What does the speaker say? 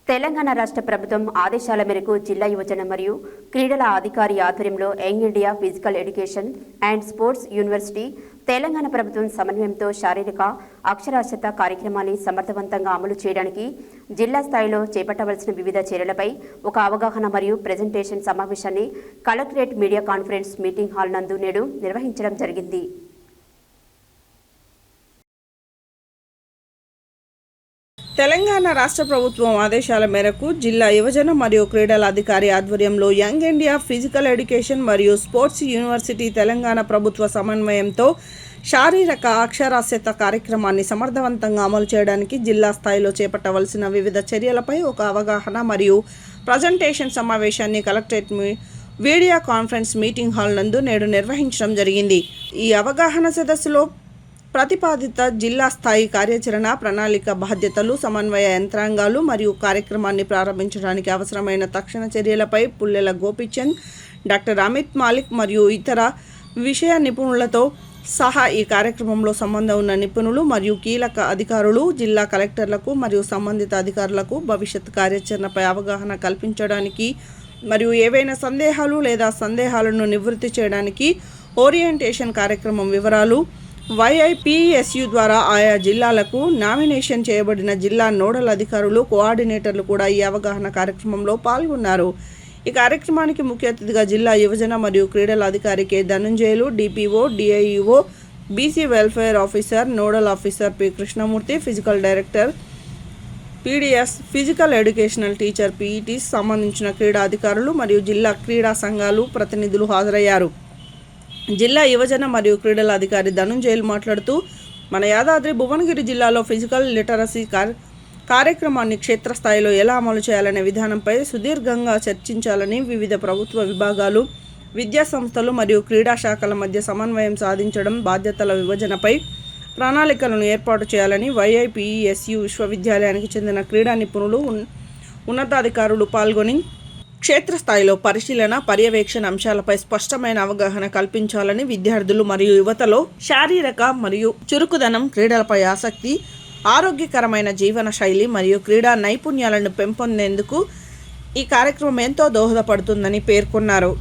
తెలంగాణ రాష్ట్ర ప్రభుత్వం ఆదేశాల మేరకు జిల్లా యువజన మరియు క్రీడల అధికారి ఆధ్వర్యంలో young India physical education and sports university Telangana ప్రభుత్వం సమన్వయంతో శారీరక అక్షరాస్యత కార్యక్రమాన్ని సమర్థవంతంగా అమలు చేయడానికి జిల్లా స్థాయిలో చేపట్టవలసిన వివిధ చర్యలపై ఒక అవగాహన మరియు ప్రెజెంటేషన్ సమావేశాన్ని collectorate media conference meeting hall నందు నేడు నిర్వహించడం జరిగింది. తెలంగాణ రాష్ట్ర ప్రభుత్వం ఆదేశాల మేరకు జిల్లా యువజన మరియు క్రీడల అధికారి ఆధ్వర్యంలో యంగ్ ఇండియా ఫిజికల్ ఎడ్యుకేషన్ మరియు స్పోర్ట్స్ యూనివర్సిటీ తెలంగాణ ప్రభుత్వ సమన్వయంతో శారీరక అక్షరాస్యత కార్యక్రమాన్ని సమర్థవంతంగా అమలు చేయడానికి జిల్లా స్థాయిలో చేపట్టవలసిన వివిధ చర్యలపై ఒక అవగాహన మరియు ప్రజెంటేషన్ సమావేశాన్ని collectorate video conference meeting hall నందు నేడు నిర్వహించడం జరిగింది. ఈ అవగాహన సదస్సులో ప్రతిపాదిత జిల్లా స్థాయి కార్యాచరణ ప్రణాళిక బాధ్యతలు, సమన్వయ యంత్రాంగాలు మరియు కార్యక్రమాన్ని ప్రారంభించడానికి అవసరమైన తక్షణ చర్యలపై పుల్లెల గోపిచంద్, డాక్టర్ అమిత్ మాలిక్ మరియు ఇతర విషయ నిపుణులతో సహా ఈ కార్యక్రమంలో సంబంధం ఉన్న నిపుణులు మరియు కీలక అధికారులు జిల్లా కలెక్టర్లకు మరియు సంబంధిత అధికారులకు భవిష్యత్ కార్యాచరణపై అవగాహన కల్పించడానికి మరియు ఏవైనా సందేహాలు లేదా సందేహాలను నివృత్తి చేయడానికి ఓరియంటేషన్ కార్యక్రమం వివరాలు YIPSU ద్వారా ఆయా జిల్లాలకు నామినేషన్ చేయబడిన జిల్లా నోడల్ అధికారులు, కోఆర్డినేటర్లు కూడా ఈ అవగాహన కార్యక్రమంలో పాల్గొన్నారు. ఈ కార్యక్రమానికి ముఖ్య అతిథిగా జిల్లా యువజన మరియు క్రీడల అధికారి K Dhanunjayulu, DPO, DIO, BC welfare officer, nodal officer P Krishnamurthy, physical director PDS, physical educational teacher PET సంబంధించిన క్రీడా అధికారులు మరియు జిల్లా క్రీడా సంఘాలు ప్రతినిధులు హాజరయ్యారు. జిల్లా యువజన మరియు క్రీడల అధికారి ధనుంజయులు మాట్లాడుతూ, మన యాదాద్రి భువనగిరి జిల్లాలో ఫిజికల్ లిటరసీ కార్యక్రమాన్ని క్షేత్రస్థాయిలో ఎలా అమలు చేయాలనే విధానంపై సుదీర్ఘంగా చర్చించాలని, వివిధ ప్రభుత్వ విభాగాలు, విద్యా సంస్థలు మరియు క్రీడా శాఖల మధ్య సమన్వయం సాధించడం, బాధ్యతల విభజనపై ప్రణాళికలను ఏర్పాటు చేయాలని YIPSU విశ్వవిద్యాలయానికి చెందిన క్రీడా నిపుణులు, ఉన్నతాధికారులు పాల్గొని క్షేత్రస్థాయిలో పరిశీలన, పర్యవేక్షణ అంశాలపై స్పష్టమైన అవగాహన కల్పించాలని, విద్యార్థులు మరియు యువతలో శారీరక మరియు చురుకుదనం, క్రీడలపై ఆసక్తి, ఆరోగ్యకరమైన జీవన శైలి మరియు క్రీడా నైపుణ్యాలను పెంపొందేందుకు ఈ కార్యక్రమం ఎంతో దోహదపడుతుందని పేర్కొన్నారు.